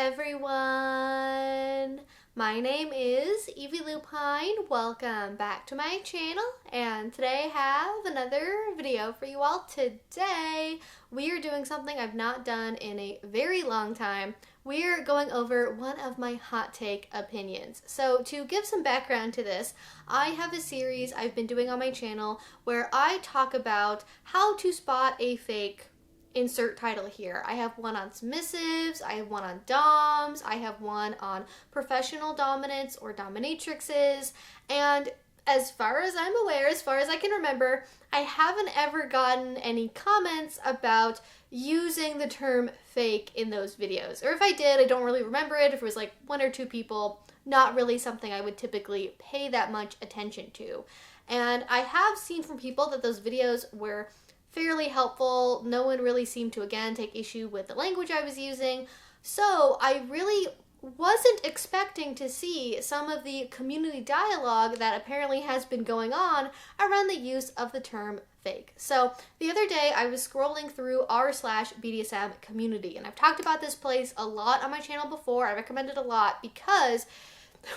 everyone! My name is Evie Lupine. Welcome back to my channel, and today I have another video for you all. Today we are doing something I've not done in a very long time. We are going over one of my hot take opinions. So to give some background to this, I have a series I've been doing on my channel where I talk about how to spot a fake. Insert title here. I have one on submissives, I have one on doms, I have one on professional dominance or dominatrixes, and as far as I'm aware, as far as I can remember, I haven't ever gotten any comments about using the term fake in those videos. Or if I did, I don't really remember it. If it was like one or two people, not really something I would typically pay that much attention to. And I have seen from people that those videos were fairly helpful. No one really seemed to, again, take issue with the language I was using. So I really wasn't expecting to see some of the community dialogue that apparently has been going on around the use of the term fake. So the other day I was scrolling through r/BDSM community, and I've talked about this place a lot on my channel before. I recommend it a lot because,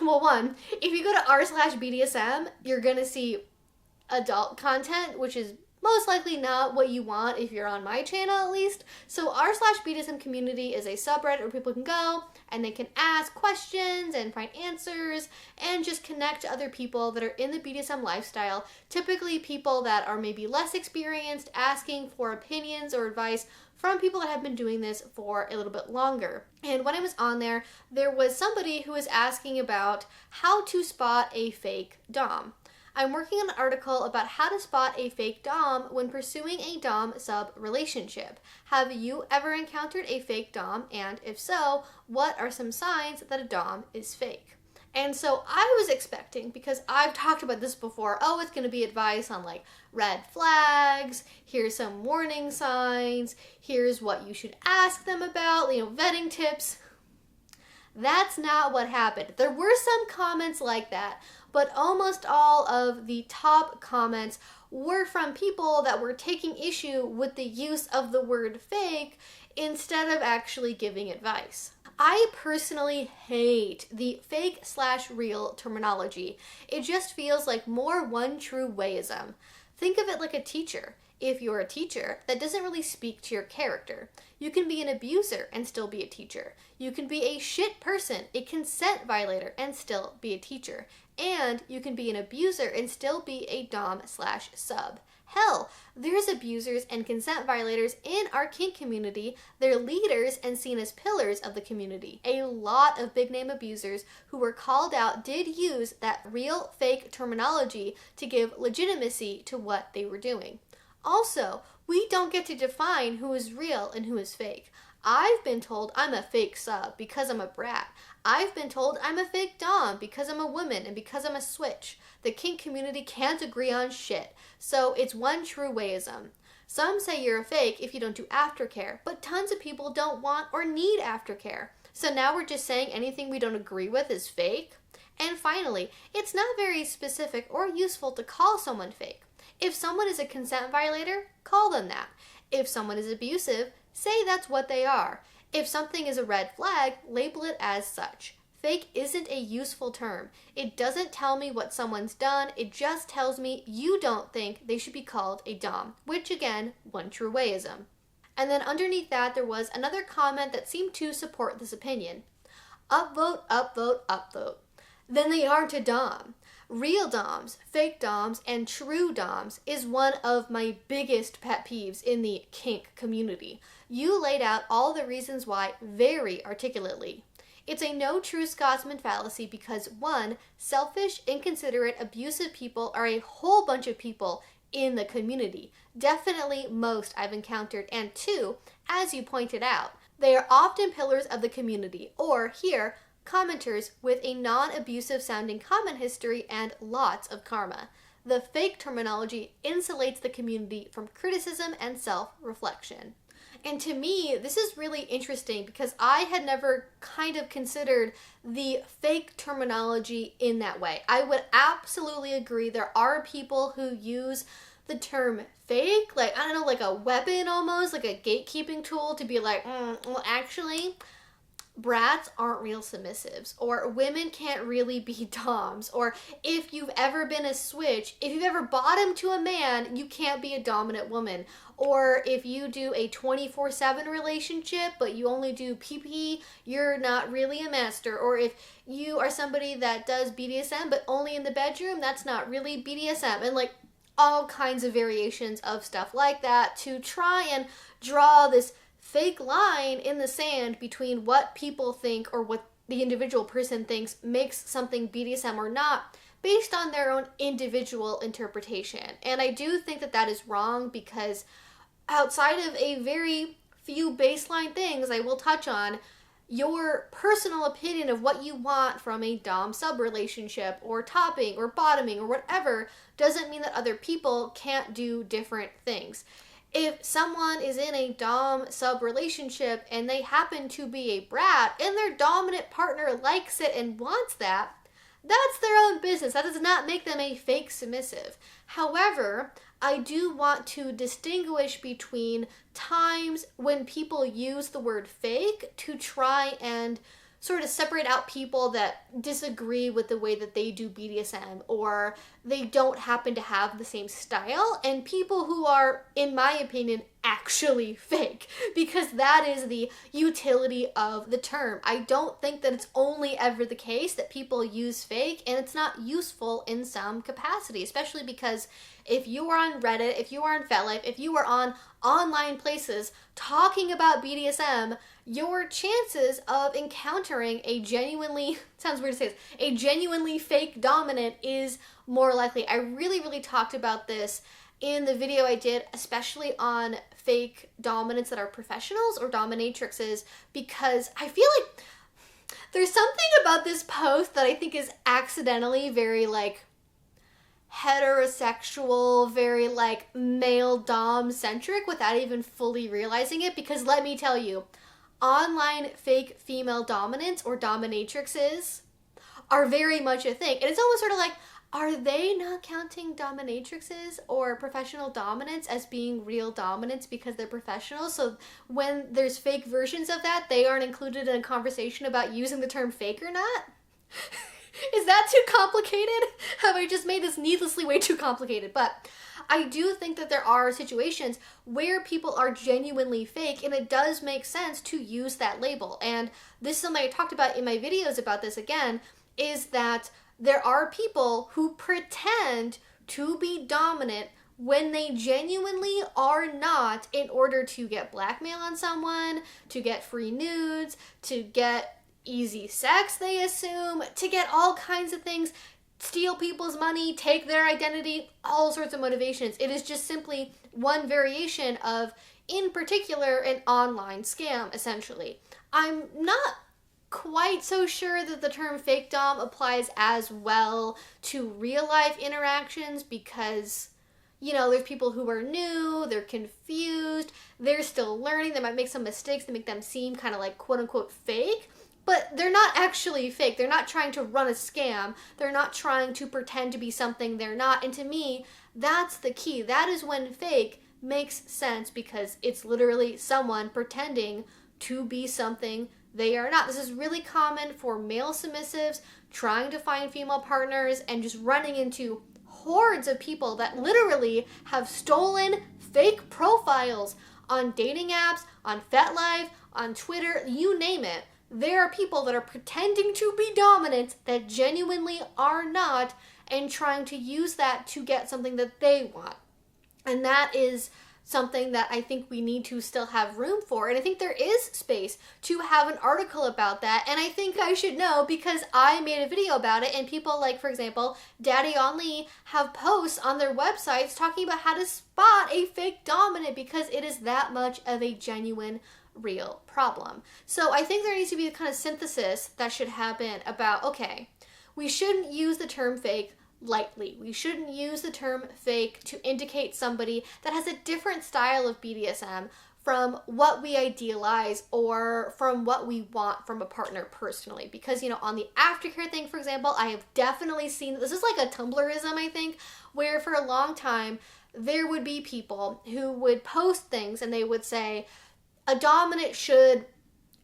well, one, if you go to r/BDSM, you're gonna see adult content, which is most likely not what you want if you're on my channel, at least. So r/BDSM community is a subreddit where people can go and they can ask questions and find answers and just connect to other people that are in the BDSM lifestyle. Typically people that are maybe less experienced, asking for opinions or advice from people that have been doing this for a little bit longer. And when I was on there, there was somebody who was asking about how to spot a fake dom. I'm working on an article about how to spot a fake dom when pursuing a dom-sub relationship. Have you ever encountered a fake dom? And if so, what are some signs that a dom is fake? And so I was expecting, because I've talked about this before, oh, it's going to be advice on like red flags, here's some warning signs, here's what you should ask them about, vetting tips. That's not what happened. There were some comments like that, but almost all of the top comments were from people that were taking issue with the use of the word fake instead of actually giving advice. I personally hate the fake/real terminology. It just feels like more one true wayism. Think of it like a teacher. If you're a teacher, that doesn't really speak to your character. You can be an abuser and still be a teacher. You can be a shit person, a consent violator, and still be a teacher. And you can be an abuser and still be a dom/sub. Hell, there's abusers and consent violators in our kink community. They're leaders and seen as pillars of the community. A lot of big name abusers who were called out did use that real fake terminology to give legitimacy to what they were doing. Also, we don't get to define who is real and who is fake. I've been told I'm a fake sub because I'm a brat. I've been told I'm a fake dom because I'm a woman and because I'm a switch. The kink community can't agree on shit, so it's one true wayism. Some say you're a fake if you don't do aftercare, but tons of people don't want or need aftercare. So now we're just saying anything we don't agree with is fake? And finally, it's not very specific or useful to call someone fake. If someone is a consent violator, call them that. If someone is abusive, say that's what they are. If something is a red flag, label it as such. Fake isn't a useful term. It doesn't tell me what someone's done, it just tells me you don't think they should be called a dom, which again, one true wayism. And then underneath that, there was another comment that seemed to support this opinion. Upvote, upvote, upvote. Then they aren't a dom. Real doms, fake doms, and true doms is one of my biggest pet peeves in the kink community. You laid out all the reasons why very articulately. It's a no true Scotsman fallacy because 1, selfish, inconsiderate, abusive people are a whole bunch of people in the community. Definitely most I've encountered. And 2, as you pointed out, they are often pillars of the community, or here, commenters with a non-abusive sounding comment history and lots of karma. The fake terminology insulates the community from criticism and self-reflection. And to me, this is really interesting because I had never kind of considered the fake terminology in that way. I would absolutely agree there are people who use the term fake, like, I don't know, like a weapon almost, like a gatekeeping tool to be like, well, actually, brats aren't real submissives, or women can't really be doms, or if you've ever been a switch, if you've ever bottomed to a man, you can't be a dominant woman, or if you do a 24/7 relationship but you only do PP, you're not really a master, or if you are somebody that does BDSM but only in the bedroom, that's not really BDSM, and like all kinds of variations of stuff like that to try and draw this fake line in the sand between what people think or what the individual person thinks makes something BDSM or not based on their own individual interpretation. And I do think that that is wrong because outside of a very few baseline things I will touch on, your personal opinion of what you want from a dom-sub relationship or topping or bottoming or whatever doesn't mean that other people can't do different things. If someone is in a dom-sub relationship and they happen to be a brat and their dominant partner likes it and wants that, that's their own business. That does not make them a fake submissive. However, I do want to distinguish between times when people use the word fake to try and sort of separate out people that disagree with the way that they do BDSM or they don't happen to have the same style, and people who are, in my opinion, actually fake, because that is the utility of the term. I don't think that it's only ever the case that people use fake and it's not useful in some capacity, especially because if you are on Reddit, if you are on FetLife, if you are on online places talking about BDSM, your chances of encountering a genuinely, sounds weird to say this, a genuinely fake dominant is more likely. I really talked about this in the video I did, especially on fake dominants that are professionals or dominatrixes, because I feel like there's something about this post that I think is accidentally very like heterosexual, very like male dom centric without even fully realizing it, because let me tell you, online fake female dominants or dominatrixes are very much a thing. And it's almost sort of like, are they not counting dominatrixes or professional dominants as being real dominants because they're professionals? So when there's fake versions of that, they aren't included in a conversation about using the term fake or not? Is that too complicated? Have I just made this needlessly way too complicated? But I do think that there are situations where people are genuinely fake, and it does make sense to use that label. And this is something I talked about in my videos about this again, is that there are people who pretend to be dominant when they genuinely are not, in order to get blackmail on someone, to get free nudes, to get easy sex, they assume, to get all kinds of things, steal people's money, take their identity, all sorts of motivations. It is just simply one variation of, in particular, an online scam, essentially. I'm not quite so sure that the term fake dom applies as well to real life interactions because, you know, there's people who are new, they're confused, they're still learning, they might make some mistakes that make them seem kind of like quote unquote fake, but they're not actually fake. They're not trying to run a scam. They're not trying to pretend to be something they're not. And to me, that's the key. That is when fake makes sense, because it's literally someone pretending to be something they are not. This is really common for male submissives trying to find female partners and just running into hordes of people that literally have stolen fake profiles on dating apps, on FetLife, on Twitter, you name it. There are people that are pretending to be dominant that genuinely are not, and trying to use that to get something that they want. And that is something that I think we need to still have room for. And I think there is space to have an article about that. And I think I should know because I made a video about it, and people like, for example, Daddy on Lee have posts on their websites talking about how to spot a fake dominant because it is that much of a genuine real problem. So I think there needs to be a kind of synthesis that should happen about, okay, we shouldn't use the term fake lightly. We shouldn't use the term fake to indicate somebody that has a different style of BDSM from what we idealize or from what we want from a partner personally. Because, you know, on the aftercare thing, for example, I have definitely seen, this is like a Tumblrism, I think, where for a long time there would be people who would post things and they would say, a dominant should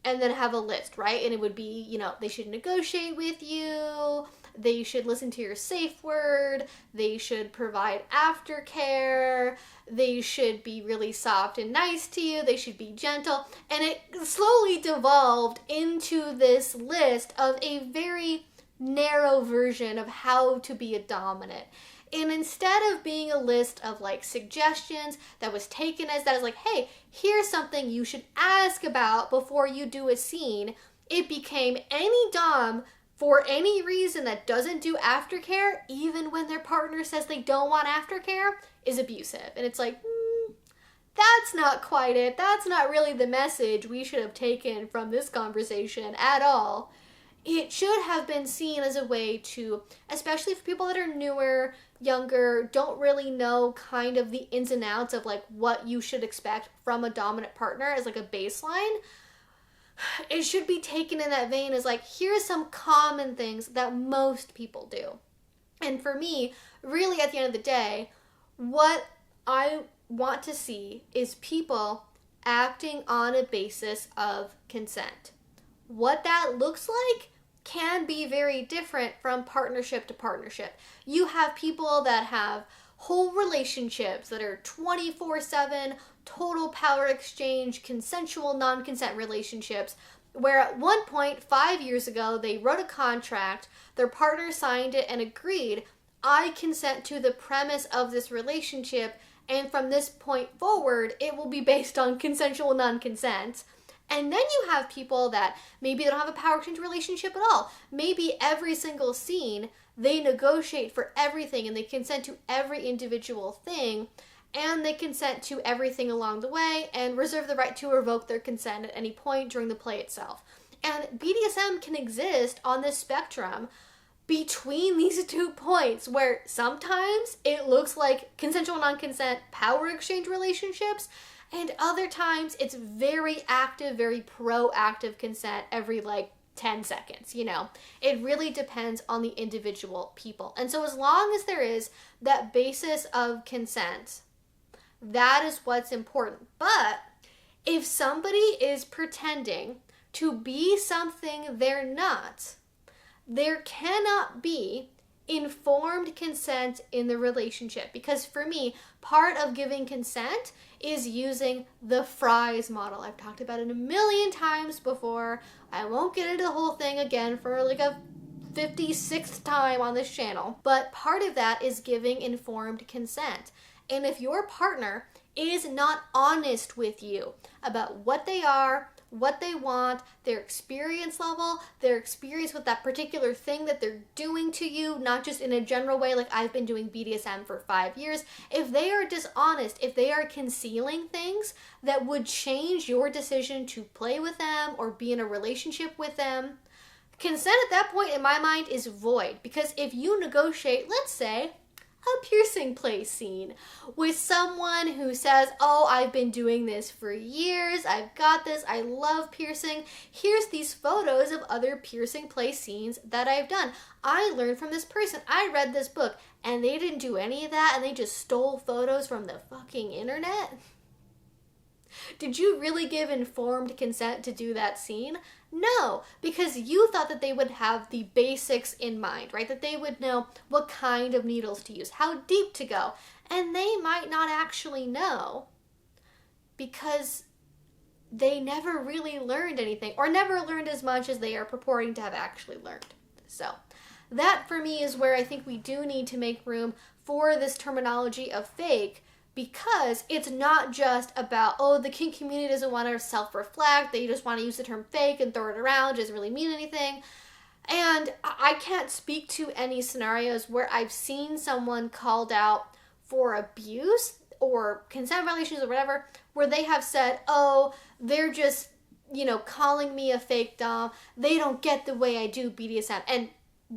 and then have a list, right? And it would be, they should negotiate with you, they should listen to your safe word, they should provide aftercare, they should be really soft and nice to you, they should be gentle. And it slowly devolved into this list of a very narrow version of how to be a dominant. And instead of being a list of like suggestions that was taken as that as like, hey, here's something you should ask about before you do a scene, it became any dom for any reason that doesn't do aftercare, even when their partner says they don't want aftercare, is abusive. And it's like, that's not quite it. That's not really the message we should have taken from this conversation at all. It should have been seen as a way to, especially for people that are newer, younger, don't really know kind of the ins and outs of like what you should expect from a dominant partner as like a baseline. It should be taken in that vein as like, here's some common things that most people do. And for me, really at the end of the day, what I want to see is people acting on a basis of consent. What that looks like can be very different from partnership to partnership. You have people that have whole relationships that are 24/7, total power exchange, consensual, non-consent relationships, where at one point, 5 years ago, they wrote a contract, their partner signed it and agreed, I consent to the premise of this relationship, and from this point forward, it will be based on consensual non-consent. And then you have people that maybe they don't have a power exchange relationship at all. Maybe every single scene, they negotiate for everything and they consent to every individual thing, and they consent to everything along the way and reserve the right to revoke their consent at any point during the play itself. And BDSM can exist on this spectrum between these 2 points, where sometimes it looks like consensual non-consent power exchange relationships, and other times it's very active, very proactive consent every like 10 seconds, It really depends on the individual people. And so as long as there is that basis of consent, that is what's important. But if somebody is pretending to be something they're not, there cannot be informed consent in the relationship. Because for me, part of giving consent is using the Fry's model. I've talked about it a million times before. I won't get into the whole thing again for like a 56th time on this channel. But part of that is giving informed consent. And if your partner is not honest with you about what they are, what they want, their experience level, their experience with that particular thing that they're doing to you, not just in a general way like I've been doing BDSM for 5 years, if they are dishonest, if they are concealing things that would change your decision to play with them or be in a relationship with them, consent at that point in my mind is void. Because if you negotiate, let's say, a piercing play scene with someone who says, oh, I've been doing this for years, I've got this, I love piercing, here's these photos of other piercing play scenes that I've done. I learned from this person, I read this book, and they didn't do any of that, and they just stole photos from the fucking internet? Did you really give informed consent to do that scene? No, because you thought that they would have the basics in mind, right? That they would know what kind of needles to use, how deep to go. And they might not actually know because they never really learned anything, or never learned as much as they are purporting to have actually learned. So that for me is where I think we do need to make room for this terminology of fake, because it's not just about, oh, the kink community doesn't want to self-reflect, they just want to use the term fake and throw it around, it doesn't really mean anything. And I can't speak to any scenarios where I've seen someone called out for abuse or consent violations or whatever, where they have said, oh, they're just, calling me a fake dom, they don't get the way I do BDSM. And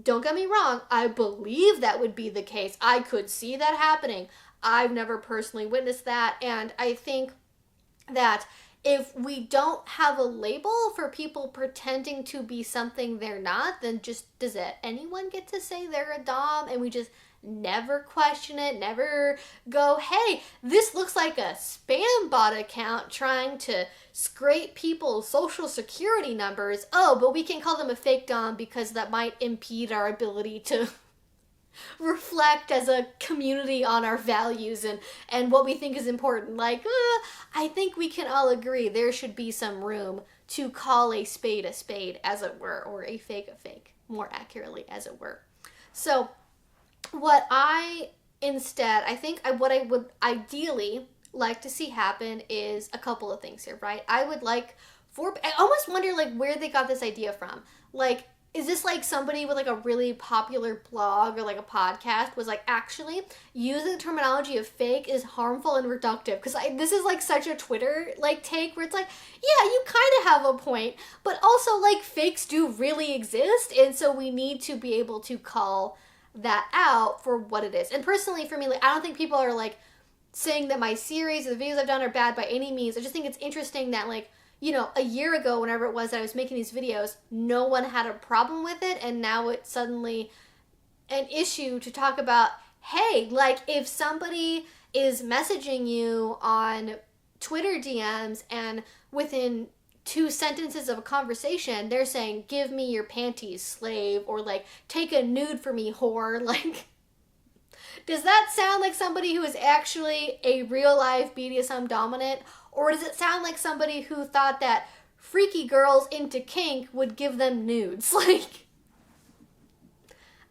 don't get me wrong, I believe that would be the case. I could see that happening. I've never personally witnessed that, and I think that if we don't have a label for people pretending to be something they're not, then just does anyone get to say they're a dom and we just never question it, never go, hey, this looks like a spam bot account trying to scrape people's social security numbers. Oh, but we can't call them a fake dom because that might impede our ability to reflect as a community on our values and what we think is important. Like, I think we can all agree there should be some room to call a spade, as it were, or a fake, more accurately, as it were. So what I would ideally like to see happen is a couple of things here, right? I almost wonder like where they got this idea from. Like, is this like somebody with like a really popular blog or like a podcast was like, actually using the terminology of fake is harmful and reductive? Because this is like such a Twitter like take where it's like, yeah, you kind of have a point, but also like fakes do really exist, and so we need to be able to call that out for what it is. And personally for me, like, I don't think people are like saying that my series or the videos I've done are bad by any means. I just think it's interesting that, like, you know, a year ago, whenever it was that I was making these videos, no one had a problem with it, and now it's suddenly an issue to talk about, hey, like, if somebody is messaging you on Twitter DMs and within 2 sentences of a conversation, they're saying, give me your panties, slave, or like, take a nude for me, whore, like, does that sound like somebody who is actually a real-life BDSM dominant? Or does it sound like somebody who thought that freaky girls into kink would give them nudes? Like,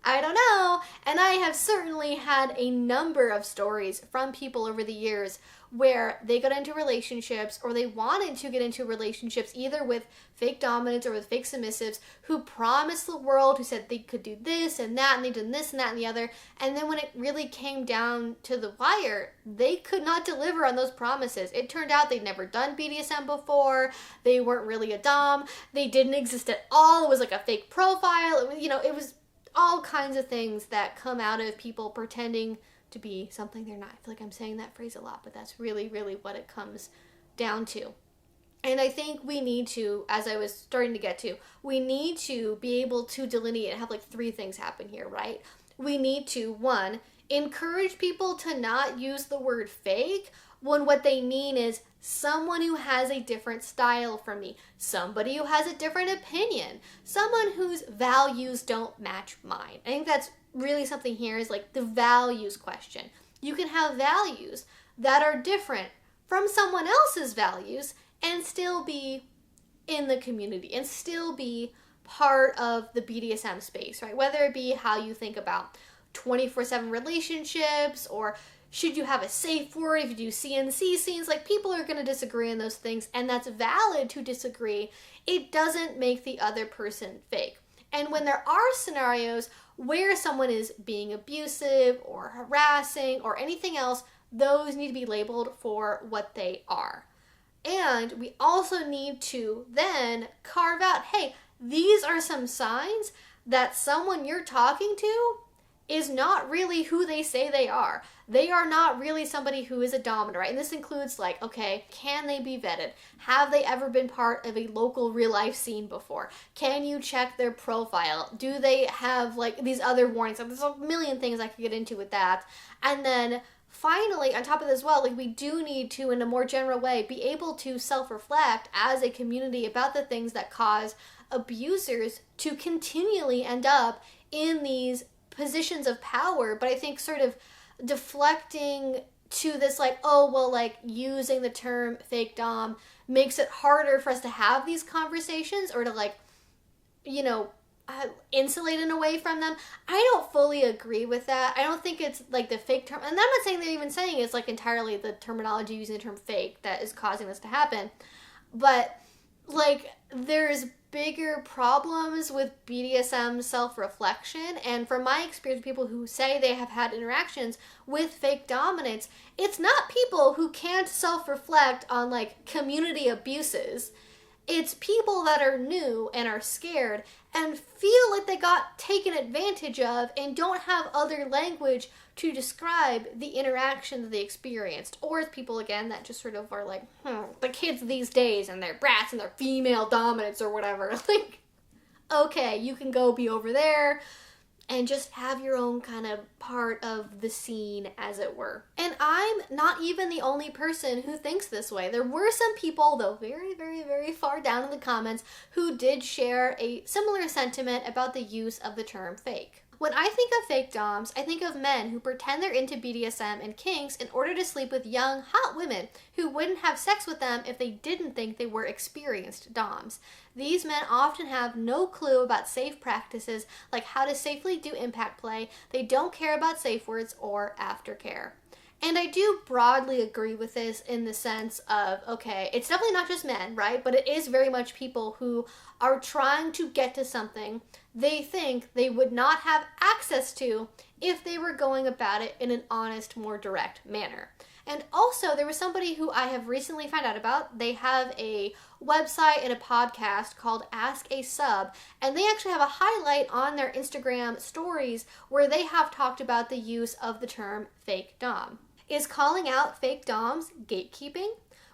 I don't know. And I have certainly had a number of stories from people over the years where they got into relationships, or they wanted to get into relationships either with fake dominants or with fake submissives, who promised the world, who said they could do this and that, and they did this and that and the other, and then when it really came down to the wire, they could not deliver on those promises. It turned out they'd never done BDSM before, they weren't really a dom, they didn't exist at all, it was like a fake profile, it was all kinds of things that come out of people pretending to be something they're not. I feel like I'm saying that phrase a lot, but that's really, really what it comes down to. And I think we need to, as I was starting to get to, we need to be able to delineate and have like 3 things happen here, right? We need to, 1, encourage people to not use the word fake when what they mean is someone who has a different style from me, somebody who has a different opinion, someone whose values don't match mine. I think that's really something here is like the values question. You can have values that are different from someone else's values and still be in the community and still be part of the BDSM space, right? Whether it be how you think about 24/7 relationships, or should you have a safe word if you do CNC scenes? Like, people are going to disagree on those things, and that's valid to disagree. It doesn't make the other person fake. And when there are scenarios where someone is being abusive or harassing or anything else, those need to be labeled for what they are. And we also need to then carve out, hey, these are some signs that someone you're talking to is not really who they say they are. They are not really somebody who is a dominant, right? And this includes like, okay, can they be vetted? Have they ever been part of a local real life scene before? Can you check their profile? Do they have like these other warnings? There's a million things I could get into with that. And then finally, on top of this as well, like, we do need to, in a more general way, be able to self-reflect as a community about the things that cause abusers to continually end up in these positions of power. But I think sort of deflecting to this like, oh, well, like, using the term fake dom makes it harder for us to have these conversations, or to like, insulate in a way from them. I don't fully agree with that. I don't think it's like the fake term, and I'm not saying they're even saying it's like entirely the terminology using the term fake that is causing this to happen, but like, there's bigger problems with BDSM self-reflection. And from my experience, people who say they have had interactions with fake dominance, it's not people who can't self-reflect on like community abuses. It's people that are new and are scared and feel like they got taken advantage of and don't have other language to describe the interaction that they experienced. Or it's people, again, that just sort of are like, the kids these days and their brats and their female dominance or whatever. Like, okay, you can go be over there and just have your own kind of part of the scene, as it were. And I'm not even the only person who thinks this way. There were some people, though very, very, very far down in the comments, who did share a similar sentiment about the use of the term fake. When I think of fake doms, I think of men who pretend they're into BDSM and kinks in order to sleep with young, hot women who wouldn't have sex with them if they didn't think they were experienced doms. These men often have no clue about safe practices like how to safely do impact play. They don't care about safe words or aftercare. And I do broadly agree with this in the sense of, okay, it's definitely not just men, right? But it is very much people who are trying to get to something they think they would not have access to if they were going about it in an honest, more direct manner. And also, there was somebody who I have recently found out about. They have a website and a podcast called Ask a Sub, and they actually have a highlight on their Instagram stories where they have talked about the use of the term fake dom. Is calling out fake doms gatekeeping?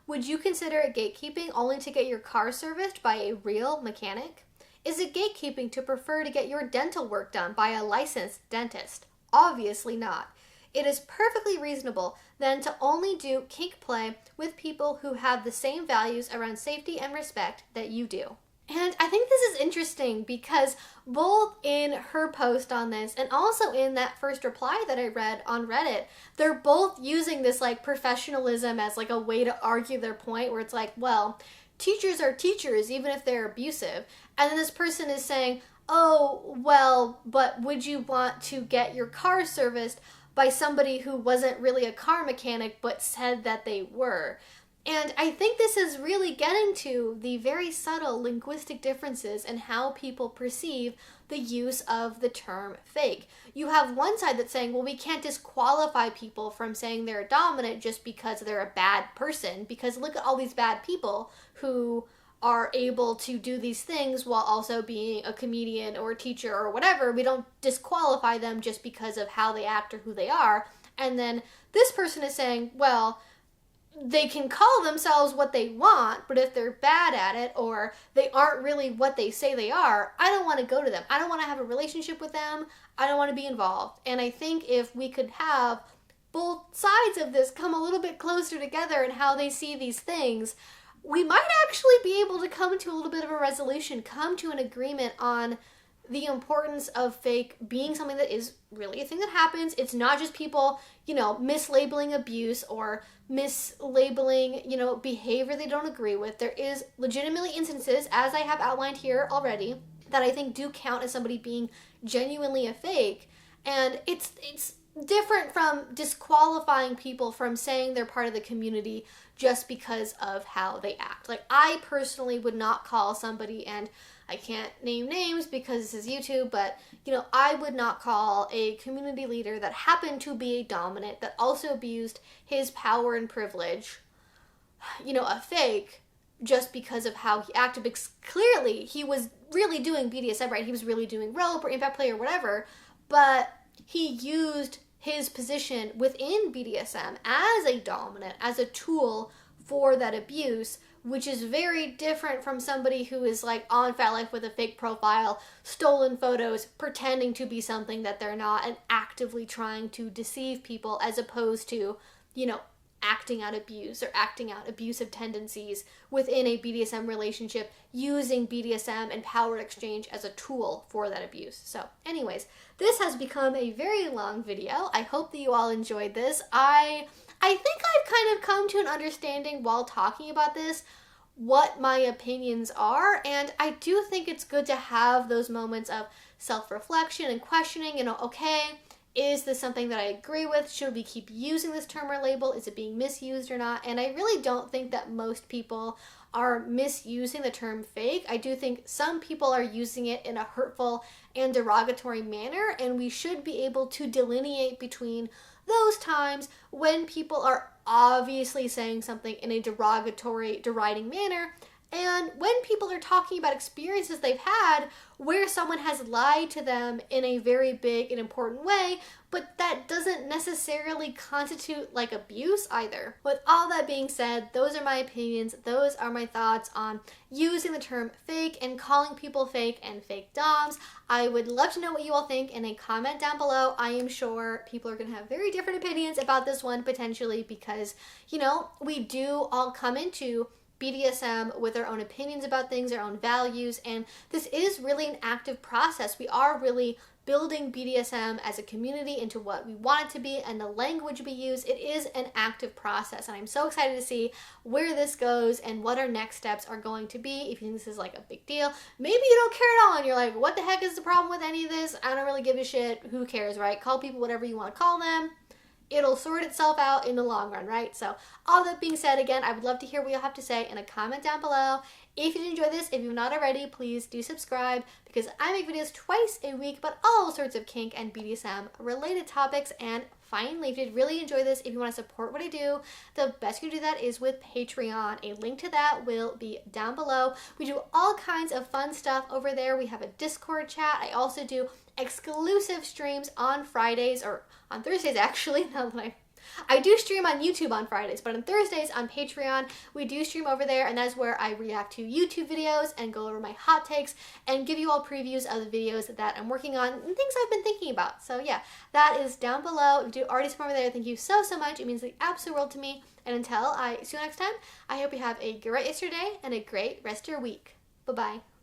Would you consider it gatekeeping only to get your car serviced by a real mechanic? Is it gatekeeping to prefer to get your dental work done by a licensed dentist? Obviously not. It is perfectly reasonable then to only do kink play with people who have the same values around safety and respect that you do. And I think this is interesting because both in her post on this and also in that first reply that I read on Reddit, they're both using this like professionalism as like a way to argue their point, where it's like, well, teachers are teachers even if they're abusive. And then this person is saying, oh, well, but would you want to get your car serviced by somebody who wasn't really a car mechanic but said that they were? And I think this is really getting to the very subtle linguistic differences in how people perceive the use of the term fake. You have one side that's saying, well, we can't disqualify people from saying they're dominant just because they're a bad person, because look at all these bad people who are able to do these things while also being a comedian or a teacher or whatever. We don't disqualify them just because of how they act or who they are. And then this person is saying, well, they can call themselves what they want, but if they're bad at it or they aren't really what they say they are, I don't want to go to them. I don't want to have a relationship with them. I don't want to be involved. And I think if we could have both sides of this come a little bit closer together in how they see these things, we might actually be able to come to a little bit of a resolution, come to an agreement on the importance of fake being something that is really a thing that happens. It's not just people, mislabeling abuse or mislabeling, behavior they don't agree with. There is legitimately instances, as I have outlined here already, that I think do count as somebody being genuinely a fake. And it's different from disqualifying people from saying they're part of the community just because of how they act. Like, I personally would not call somebody, and I can't name names because this is YouTube, but, I would not call a community leader that happened to be a dominant, that also abused his power and privilege, a fake just because of how he acted. Because clearly he was really doing BDSM, right? He was really doing rope or impact play or whatever, but he used his position within BDSM as a dominant, as a tool for that abuse, which is very different from somebody who is like on Fat Life with a fake profile, stolen photos, pretending to be something that they're not, and actively trying to deceive people, as opposed to, acting out abuse or acting out abusive tendencies within a BDSM relationship, using BDSM and power exchange as a tool for that abuse. So anyways, this has become a very long video. I hope that you all enjoyed this. I think I've kind of come to an understanding while talking about this what my opinions are, and I do think it's good to have those moments of self-reflection and questioning, okay, is this something that I agree with? Should we keep using this term or label? Is it being misused or not? And I really don't think that most people are misusing the term fake. I do think some people are using it in a hurtful and derogatory manner, and we should be able to delineate between those times when people are obviously saying something in a derogatory, deriding manner, And when people are talking about experiences they've had where someone has lied to them in a very big and important way, but that doesn't necessarily constitute like abuse either. With all that being said, those are my opinions, those are my thoughts on using the term fake and calling people fake and fake doms. I would love to know what you all think in a comment down below. I am sure people are going to have very different opinions about this one potentially because, you know, we do all come into BDSM with our own opinions about things, our own values, and this is really an active process. We are really building BDSM as a community into what we want it to be and the language we use. It is an active process, and I'm so excited to see where this goes and what our next steps are going to be. If you think this is like a big deal, maybe you don't care at all and you're like, what the heck is the problem with any of this? I don't really give a shit. Who cares, right? Call people whatever you want to call them. It'll sort itself out in the long run, right? So all that being said, again, I would love to hear what you have to say in a comment down below. If you did enjoy this, if you've not already, please do subscribe because I make videos twice a week about all sorts of kink and BDSM related topics. And finally, if you did really enjoy this, if you want to support what I do, the best you can do that is with Patreon. A link to that will be down below. We do all kinds of fun stuff over there. We have a Discord chat. I also do exclusive streams on Fridays, or on Thursdays actually, now that I do stream on YouTube on Fridays, but on Thursdays on Patreon, we do stream over there, and that's where I react to YouTube videos and go over my hot takes and give you all previews of the videos that I'm working on and things I've been thinking about. So yeah, that is down below. If you do already support over there, thank you so much. It means the absolute world to me. And until I see you next time, I hope you have a great yesterday and a great rest of your week. Bye-bye.